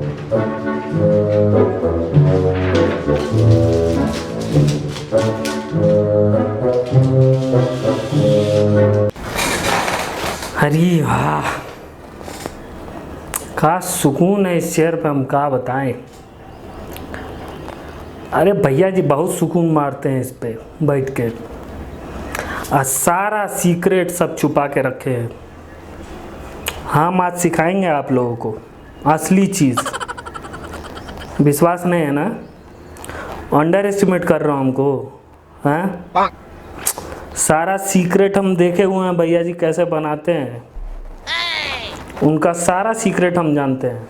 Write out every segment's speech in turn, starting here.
अरे वाह, का सुकून है इस चेयर पे, हम क्या बताएं। अरे भैया जी बहुत सुकून मारते हैं इस पे बैठ के, सारा सीक्रेट सब छुपा के रखे हैं। हम आज सिखाएंगे आप लोगों को असली चीज़। विश्वास नहीं है ना? अंडर एस्टिमेट कर रहा हूँ हमको, हैं? सारा सीक्रेट हम देखे हुए हैं भैया जी कैसे बनाते हैं, उनका सारा सीक्रेट हम जानते हैं।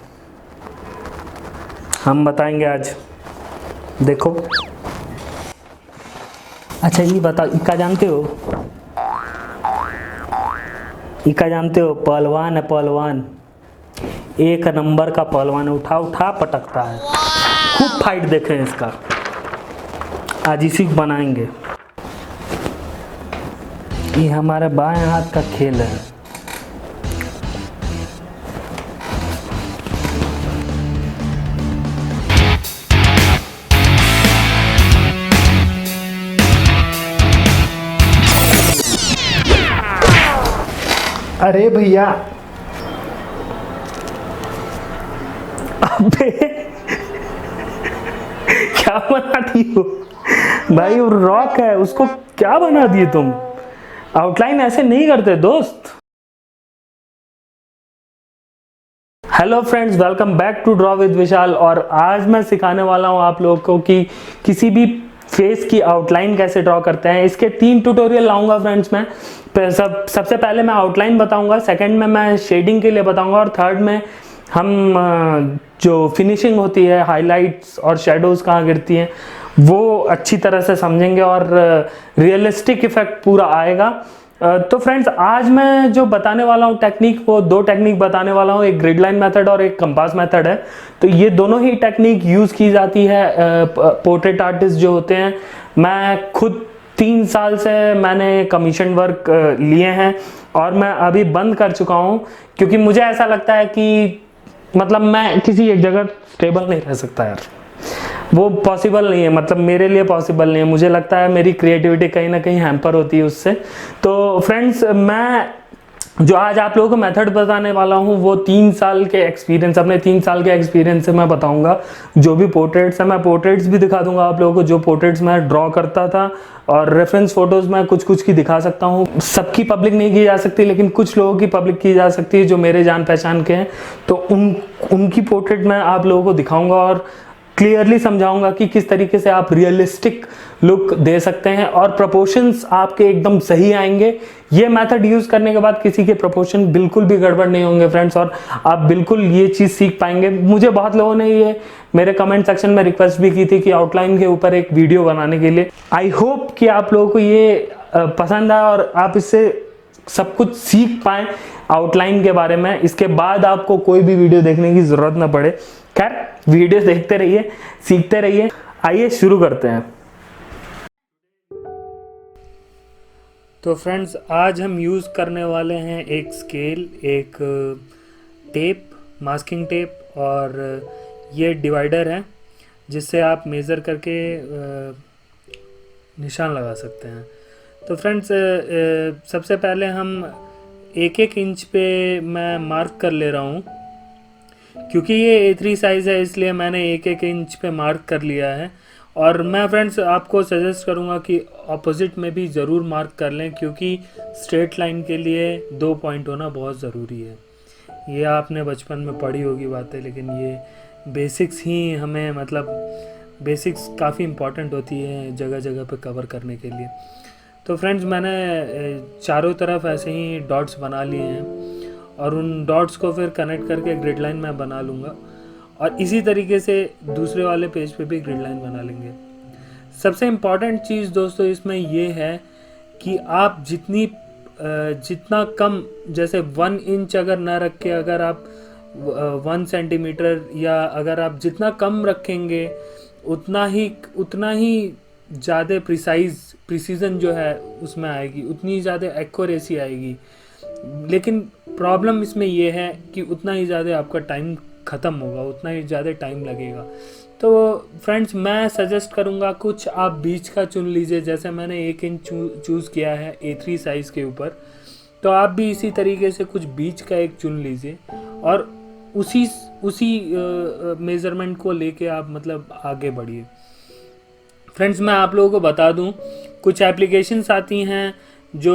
हम बताएंगे आज, देखो। अच्छा ये बताओ, इक्का जानते हो? इक्का जानते हो? पहलवान है, पहलवान, एक नंबर का पहलवान है, उठा उठा पटकता है। खूब फाइट देखे हैं इसका, आज इसी को बनाएंगे। ये हमारे बाएं हाथ का खेल है। अरे भैया, अबे क्या बना दी हो भाई? वो रॉक है, उसको क्या बना दिए तुम? आउटलाइन ऐसे नहीं करते दोस्त। Hello friends, welcome back to draw with Vishal. और आज मैं सिखाने वाला हूं आप लोगों को कि किसी भी फेस की आउटलाइन कैसे ड्रॉ करते हैं। इसके 3 ट्यूटोरियल लाऊंगा फ्रेंड्स मैं। सबसे पहले मैं आउटलाइन बताऊंगा, सेकंड में मैं शेडिंग के लिए बताऊंगा, और थर्ड में हम जो फिनिशिंग होती है, हाइलाइट्स और शेडोज़ कहाँ गिरती हैं, वो अच्छी तरह से समझेंगे और रियलिस्टिक इफेक्ट पूरा आएगा। तो फ्रेंड्स, आज मैं जो बताने वाला हूँ टेक्निक, वो 2 टेक्निक बताने वाला हूँ, एक ग्रिड लाइन मेथड और एक कंपास मेथड है। तो ये दोनों ही टेक्निक यूज़ की जाती है पोर्ट्रेट आर्टिस्ट जो होते हैं। मैं खुद 3 साल से मैंने कमीशन वर्क लिए हैं और मैं अभी बंद कर चुका हूँ, क्योंकि मुझे ऐसा लगता है कि मतलब मैं किसी एक जगह स्टेबल नहीं रह सकता यार, वो पॉसिबल नहीं है, मतलब मेरे लिए पॉसिबल नहीं है। मुझे लगता है मेरी क्रिएटिविटी कहीं ना कहीं हैम्पर होती है उससे। तो फ्रेंड्स, मैं जो आज आप लोगों को मेथड बताने वाला हूँ वो 3 साल के एक्सपीरियंस, अपने 3 साल के एक्सपीरियंस से मैं बताऊंगा। जो भी पोर्ट्रेट्स हैं, मैं पोर्ट्रेट्स भी दिखा दूंगा आप लोगों को, जो पोर्ट्रेट्स मैं ड्रॉ करता था, और रेफरेंस फोटोज़ मैं कुछ कुछ की दिखा सकता हूँ। सबकी पब्लिक नहीं की जा सकती, लेकिन कुछ लोगों की पब्लिक की जा सकती है जो मेरे जान पहचान के हैं। तो उनकी पोर्ट्रेट मैं आप लोगों को दिखाऊंगा और क्लियरली समझाऊंगा कि किस तरीके से आप रियलिस्टिक लुक दे सकते हैं और प्रोपोर्शंस आपके एकदम सही आएंगे। ये मेथड यूज करने के बाद किसी के प्रोपोर्शन बिल्कुल भी गड़बड़ नहीं होंगे फ्रेंड्स, और आप बिल्कुल ये चीज़ सीख पाएंगे। मुझे बहुत लोगों ने ये मेरे कमेंट सेक्शन में रिक्वेस्ट भी की थी कि आउटलाइन के ऊपर एक वीडियो बनाने के लिए। आई होप कि आप लोगों को ये पसंद आए और आप इससे सब कुछ सीख पाएँ आउटलाइन के बारे में। इसके बाद आपको कोई भी वीडियो देखने की ज़रूरत ना पड़े। खैर, वीडियो देखते रहिए, सीखते रहिए। आइए शुरू करते हैं। तो फ्रेंड्स, आज हम यूज़ करने वाले हैं एक स्केल, एक टेप, मास्किंग टेप, और ये डिवाइडर है जिससे आप मेज़र करके निशान लगा सकते हैं। तो फ्रेंड्स, सबसे पहले हम 1-1 इंच पे मैं मार्क कर ले रहा हूँ, क्योंकि ये A3 साइज़ है इसलिए मैंने 1-1 इंच पे मार्क कर लिया है। और मैं फ्रेंड्स आपको सजेस्ट करूँगा कि ऑपोजिट में भी ज़रूर मार्क कर लें, क्योंकि स्ट्रेट लाइन के लिए 2 पॉइंट होना बहुत ज़रूरी है। ये आपने बचपन में पढ़ी होगी बातें, लेकिन ये बेसिक्स ही हमें, मतलब बेसिक्स काफ़ी इम्पॉर्टेंट होती है जगह जगह पे कवर करने के लिए। तो फ्रेंड्स, मैंने चारों तरफ ऐसे ही डॉट्स बना लिए हैं और उन डॉट्स को फिर कनेक्ट करके ग्रिड लाइन मैं बना लूँगा, और इसी तरीके से दूसरे वाले पेज पे भी ग्रिड लाइन बना लेंगे। सबसे इम्पॉर्टेंट चीज़ दोस्तों इसमें ये है कि आप जितना कम, जैसे 1 इंच अगर ना रख के, अगर आप 1 सेंटीमीटर, या अगर आप जितना कम रखेंगे उतना ही ज़्यादा प्रिसीजन जो है उसमें आएगी, उतनी ज़्यादा एक्यूरेसी आएगी। लेकिन प्रॉब्लम इसमें यह है कि उतना ही ज़्यादा आपका टाइम ख़त्म होगा, उतना ही ज़्यादा टाइम लगेगा। तो फ्रेंड्स मैं सजेस्ट करूँगा कुछ आप बीच का चुन लीजिए, जैसे मैंने 1 इंच चूज़ किया है A3 साइज़ के ऊपर, तो आप भी इसी तरीके से कुछ बीच का एक चुन लीजिए और उसी उसी मेज़रमेंट को लेके आप मतलब आगे बढ़िए। फ्रेंड्स मैं आप लोगों को बता दूं, कुछ एप्लीकेशंस आती हैं जो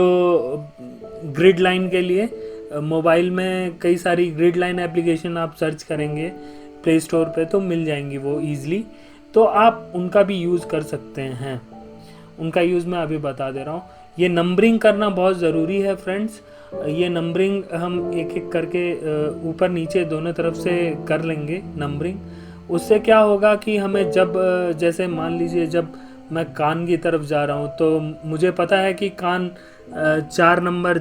ग्रिड लाइन के लिए, मोबाइल में कई सारी ग्रिड लाइन एप्लीकेशन आप सर्च करेंगे प्ले स्टोर पे तो मिल जाएंगी वो ईज़िली, तो आप उनका भी यूज़ कर सकते हैं। उनका यूज़ मैं अभी बता दे रहा हूँ। ये नंबरिंग करना बहुत ज़रूरी है फ्रेंड्स। ये नंबरिंग हम एक एक करके ऊपर नीचे दोनों तरफ से कर लेंगे नंबरिंग। उससे क्या होगा कि हमें जब जैसे मान लीजिए जब मैं कान की तरफ जा रहा हूँ तो मुझे पता है कि कान 4 नंबर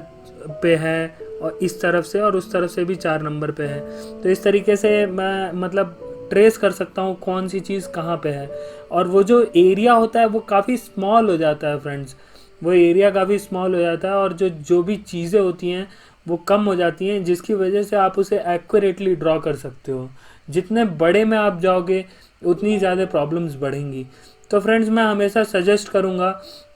पे है और इस तरफ से और उस तरफ से भी 4 नंबर पे है, तो इस तरीके से मैं मतलब ट्रेस कर सकता हूँ कौन सी चीज़ कहाँ पे है। और वो जो एरिया होता है वो काफ़ी स्मॉल हो जाता है फ्रेंड्स, वो एरिया काफ़ी स्मॉल हो जाता है और जो भी चीज़ें होती हैं वो कम हो जाती हैं, जिसकी वजह से आप उसे एक्यूरेटली ड्रॉ कर सकते हो। जितने बड़े में आप जाओगे उतनी ज़्यादा प्रॉब्लम्स बढ़ेंगी। तो फ्रेंड्स मैं हमेशा सजेस्ट करूँगा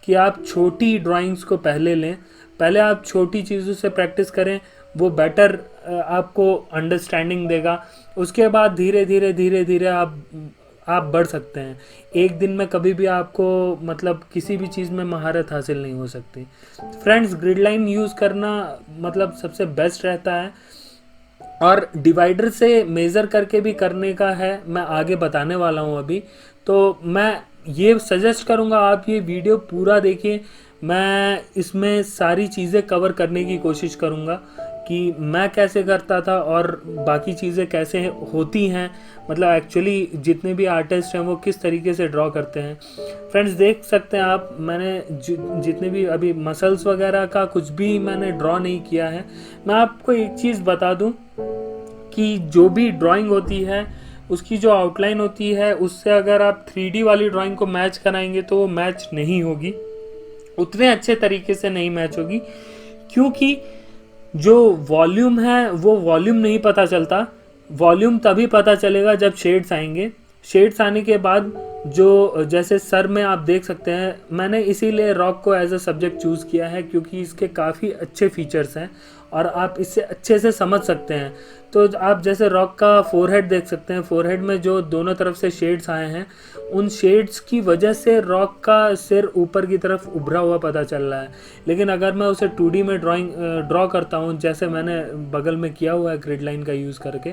कि आप छोटी ड्राइंग्स को पहले लें, पहले आप छोटी चीज़ों से प्रैक्टिस करें, वो बेटर आपको अंडरस्टैंडिंग देगा। उसके बाद धीरे धीरे धीरे धीरे आप बढ़ सकते हैं। एक दिन में कभी भी आपको मतलब किसी भी चीज़ में महारत हासिल नहीं हो सकती। फ्रेंड्स ग्रिड लाइन यूज़ करना मतलब सबसे बेस्ट रहता है, और डिवाइडर से मेज़र करके भी करने का है, मैं आगे बताने वाला हूँ अभी। तो मैं ये सजेस्ट करूँगा आप ये वीडियो पूरा देखिए, मैं इसमें सारी चीज़ें कवर करने की कोशिश करूँगा कि मैं कैसे करता था और बाकी चीज़ें कैसे होती हैं, मतलब एक्चुअली जितने भी आर्टिस्ट हैं वो किस तरीके से ड्रॉ करते हैं। फ्रेंड्स देख सकते हैं आप, मैंने जितने भी अभी मसल्स वगैरह का कुछ भी मैंने ड्रॉ नहीं किया है। मैं आपको एक चीज़ बता दूं कि जो भी ड्राइंग होती है उसकी जो आउटलाइन होती है उससे अगर आप 3D वाली ड्राइंग को मैच कराएंगे तो वो मैच नहीं होगी, उतने अच्छे तरीके से नहीं मैच होगी, क्योंकि जो वॉल्यूम है वो वॉल्यूम नहीं पता चलता। वॉल्यूम तभी पता चलेगा जब शेड्स आएंगे। शेड्स आने के बाद जो जैसे सर में आप देख सकते हैं, मैंने इसीलिए रॉक को एज अ सब्जेक्ट चूज़ किया है क्योंकि इसके काफ़ी अच्छे फीचर्स हैं और आप इससे अच्छे से समझ सकते हैं। तो आप जैसे रॉक का फोरहेड देख सकते हैं, फोरहेड में जो दोनों तरफ से शेड्स आए हैं, उन शेड्स की वजह से रॉक का सिर ऊपर की तरफ उभरा हुआ पता चल रहा है। लेकिन अगर मैं उसे 2D में ड्रॉ करता हूँ, जैसे मैंने बगल में किया हुआ है ग्रिड लाइन का यूज़ करके,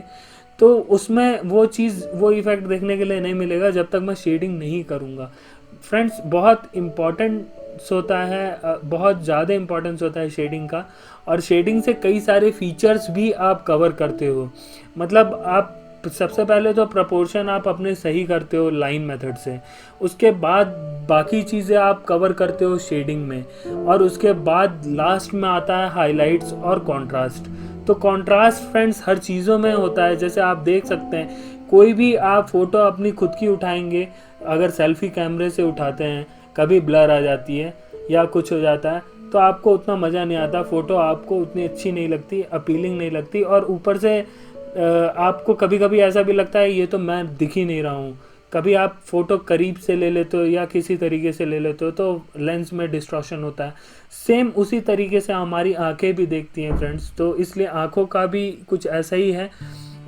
तो उसमें वो चीज़ वो इफ़ेक्ट देखने के लिए नहीं मिलेगा जब तक मैं शेडिंग नहीं करूँगा। फ्रेंड्स बहुत इम्पॉर्टेंस होता है, बहुत ज़्यादा इम्पॉर्टेंस होता है शेडिंग का, और शेडिंग से कई सारे फीचर्स भी आप कवर करते हो। मतलब आप सबसे पहले तो प्रपोर्शन आप अपने सही करते हो लाइन मेथड से, उसके बाद बाकी चीज़ें आप कवर करते हो शेडिंग में, और उसके बाद लास्ट में आता है हाइलाइट्स और कॉन्ट्रास्ट। तो कॉन्ट्रास्ट फ्रेंड्स हर चीज़ों में होता है। जैसे आप देख सकते हैं कोई भी आप फ़ोटो अपनी खुद की उठाएंगे, अगर सेल्फी कैमरे से उठाते हैं कभी ब्लर आ जाती है या कुछ हो जाता है तो आपको उतना मज़ा नहीं आता, फ़ोटो आपको उतनी अच्छी नहीं लगती, अपीलिंग नहीं लगती, और ऊपर से आपको कभी कभी ऐसा भी लगता है ये तो मैं दिख ही नहीं रहा हूँ। कभी आप फ़ोटो करीब से ले लेते हो या किसी तरीके से ले लेते हो तो लेंस में डिस्ट्रॉशन होता है। सेम उसी तरीके से हमारी आंखें भी देखती हैं फ्रेंड्स, तो इसलिए आंखों का भी कुछ ऐसा ही है।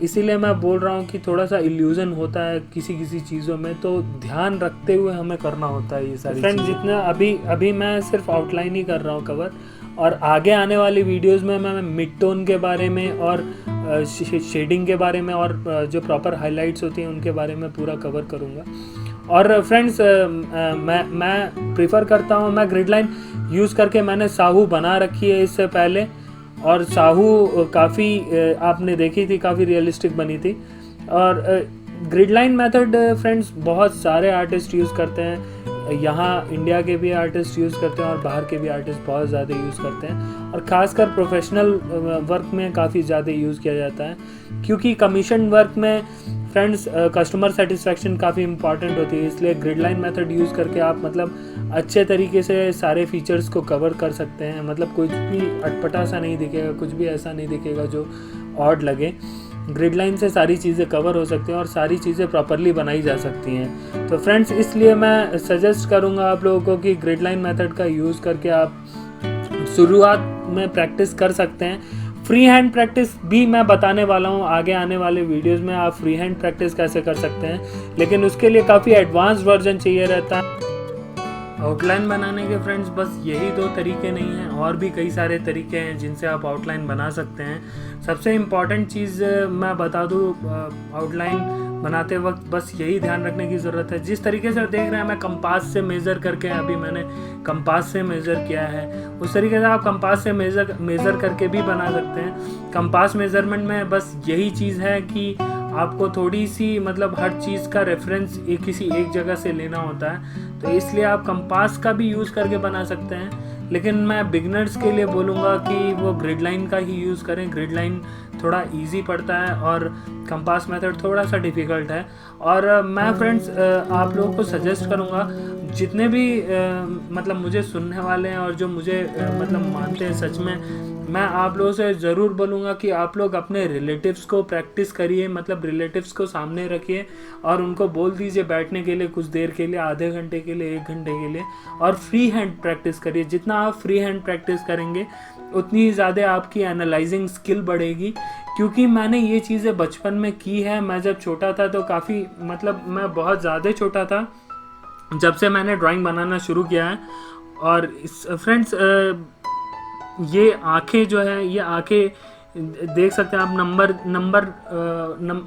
इसीलिए मैं बोल रहा हूँ कि थोड़ा सा इल्यूज़न होता है किसी किसी चीज़ों में, तो ध्यान रखते हुए हमें करना होता है ये सारी फ्रेंड्स। जितना अभी मैं सिर्फ आउटलाइन ही कर रहा हूँ कवर, और आगे आने वाली वीडियोस में मैं मिड टोन के बारे में और शेडिंग के बारे में और जो प्रॉपर हाइलाइट्स होती हैं उनके बारे में पूरा कवर करूँगा। और फ्रेंड्स मैं प्रीफर करता हूँ, मैं ग्रिड लाइन यूज़ करके मैंने साहू बना रखी है इससे पहले, और साहू काफ़ी आपने देखी थी, काफ़ी रियलिस्टिक बनी थी। और ग्रिड लाइन मेथड फ्रेंड्स बहुत सारे आर्टिस्ट यूज़ करते हैं, यहाँ इंडिया के भी आर्टिस्ट यूज़ करते हैं और बाहर के भी आर्टिस्ट बहुत ज़्यादा यूज़ करते हैं, और ख़ासकर प्रोफेशनल वर्क में काफ़ी ज़्यादा यूज़ किया जाता है, क्योंकि कमीशन वर्क में फ्रेंड्स कस्टमर सेटिस्फेक्शन काफ़ी इंपॉर्टेंट होती है। इसलिए ग्रिड लाइन मेथड यूज़ करके आप मतलब अच्छे तरीके से सारे फीचर्स को कवर कर सकते हैं, मतलब कुछ भी अटपटा सा नहीं दिखेगा, कुछ भी ऐसा नहीं दिखेगा जो ऑड लगे। ग्रिड लाइन से सारी चीज़ें कवर हो सकती हैं और सारी चीज़ें प्रॉपरली बनाई जा सकती हैं। तो फ्रेंड्स, इसलिए मैं सजेस्ट करूँगा आप लोगों को कि ग्रिड लाइन मेथड का यूज़ करके आप शुरुआत में प्रैक्टिस कर सकते हैं। फ्री हैंड प्रैक्टिस भी मैं बताने वाला हूँ आगे आने वाले वीडियोस में, आप फ्री हैंड प्रैक्टिस कैसे कर सकते हैं, लेकिन उसके लिए काफ़ी एडवांस वर्जन चाहिए रहता है। आउटलाइन बनाने के फ्रेंड्स बस यही 2 तरीके नहीं हैं, और भी कई सारे तरीके हैं जिनसे आप आउटलाइन बना सकते हैं। सबसे इम्पॉर्टेंट चीज़ मैं बता दूँ आउटलाइन बनाते वक्त बस यही ध्यान रखने की ज़रूरत है, जिस तरीके से देख रहे हैं मैं कंपास से मेज़र करके, अभी मैंने कंपास से मेज़र किया है, उस तरीके से आप कंपास से मेज़र करके भी बना सकते हैं। कंपास मेज़रमेंट में बस यही चीज़ है कि आपको थोड़ी सी मतलब हर चीज़ का रेफरेंस किसी एक जगह से लेना होता है, तो इसलिए आप कंपास का भी यूज़ करके बना सकते हैं। लेकिन मैं बिगनर्स के लिए बोलूँगा कि वो ग्रिड लाइन का ही यूज़ करें। ग्रिड लाइन थोड़ा इजी पड़ता है और कंपास मेथड थोड़ा सा डिफ़िकल्ट है। और मैं फ्रेंड्स आप लोगों को सजेस्ट करूँगा, जितने भी मतलब मुझे सुनने वाले हैं और जो मुझे मतलब मानते हैं सच में, मैं आप लोगों से ज़रूर बोलूँगा कि आप लोग अपने रिलेटिव्स को प्रैक्टिस करिए, मतलब रिलेटिव्स को सामने रखिए और उनको बोल दीजिए बैठने के लिए कुछ देर के लिए, आधे घंटे के लिए, 1 घंटे के लिए, और फ्री हैंड प्रैक्टिस करिए। जितना आप फ्री हैंड प्रैक्टिस करेंगे उतनी ज़्यादा आपकी एनालाइजिंग स्किल बढ़ेगी, क्योंकि मैंने ये चीज़ें बचपन में की है। मैं जब छोटा था तो काफ़ी मतलब मैं बहुत ज़्यादा छोटा था जब से मैंने ड्राइंग बनाना शुरू किया है। और फ्रेंड्स ये आँखें जो है, ये आँखें देख सकते हैं आप,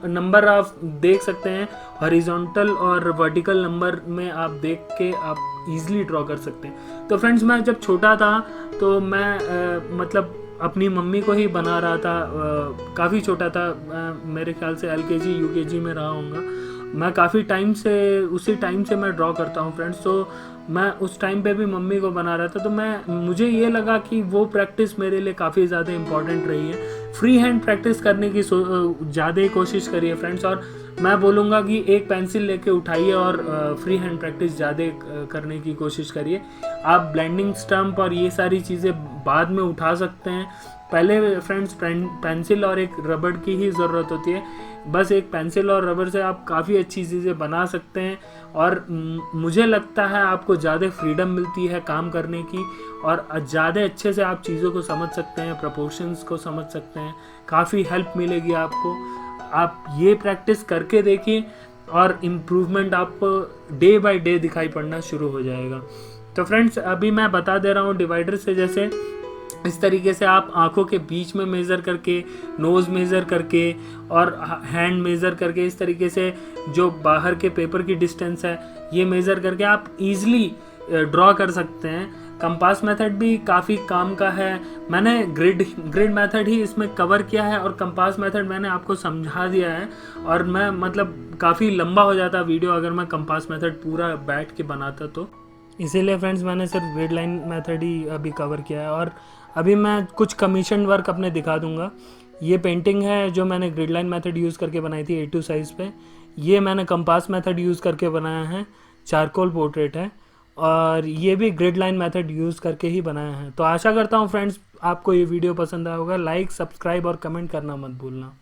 नंबर आप देख सकते हैं, हॉरिजॉन्टल और वर्टिकल नंबर में आप देख के आप इजीली ड्रॉ कर सकते हैं। तो फ्रेंड्स मैं जब छोटा था तो मैं मतलब अपनी मम्मी को ही बना रहा था, काफ़ी छोटा था, मेरे ख्याल से LKG UKG में रहा हूँगा मैं काफ़ी टाइम से, उसी टाइम से मैं ड्रॉ करता हूँ फ्रेंड्स। तो मैं उस टाइम पे भी मम्मी को बना रहा था, तो मुझे ये लगा कि वो प्रैक्टिस मेरे लिए काफ़ी ज़्यादा इम्पॉर्टेंट रही है। फ्री हैंड प्रैक्टिस करने की ज़्यादा कोशिश करिए फ्रेंड्स, और मैं बोलूँगा कि एक पेंसिल लेके उठाइए और फ्री हैंड प्रैक्टिस ज़्यादा करने की कोशिश करिए। आप ब्लेंडिंग स्टम्प और ये सारी चीज़ें बाद में उठा सकते हैं, पहले फ्रेंड्स पेंसिल और एक रबड़ की ही ज़रूरत होती है। बस एक पेंसिल और रबर से आप काफ़ी अच्छी चीज़ें बना सकते हैं, और मुझे लगता है आपको ज़्यादा फ्रीडम मिलती है काम करने की, और ज़्यादा अच्छे से आप चीज़ों को समझ सकते हैं, प्रपोर्शंस को समझ सकते हैं, काफ़ी हेल्प मिलेगी आपको। आप ये प्रैक्टिस करके देखिए और इम्प्रूवमेंट आपको डे बाय डे दिखाई पड़ना शुरू हो जाएगा। तो फ्रेंड्स अभी मैं बता दे रहा हूँ डिवाइडर से, जैसे इस तरीके से आप आंखों के बीच में मेज़र करके, नोज़ मेज़र करके और हैंड मेज़र करके, इस तरीके से जो बाहर के पेपर की डिस्टेंस है ये मेज़र करके आप इजीली ड्रॉ कर सकते हैं। कंपास मेथड भी काफ़ी काम का है, मैंने ग्रिड मेथड ही इसमें कवर किया है और कंपास मेथड मैंने आपको समझा दिया है। और मैं मतलब काफ़ी लंबा हो जाता वीडियो अगर मैं कंपास मेथड पूरा बैठ के बनाता, तो इसीलिए फ्रेंड्स मैंने सिर्फ ग्रिड लाइन मेथड ही अभी कवर किया है। और अभी मैं कुछ कमीशन वर्क अपने दिखा दूंगा। ये पेंटिंग है जो मैंने ग्रिड लाइन मेथड यूज़ करके बनाई थी A2 साइज़ पे। ये मैंने कंपास मेथड यूज़ करके बनाया है, चारकोल पोर्ट्रेट है, और ये भी ग्रिड लाइन मेथड यूज़ करके ही बनाया है। तो आशा करता हूँ फ्रेंड्स आपको ये वीडियो पसंद आया होगा। लाइक, सब्सक्राइब और कमेंट करना मत भूलना।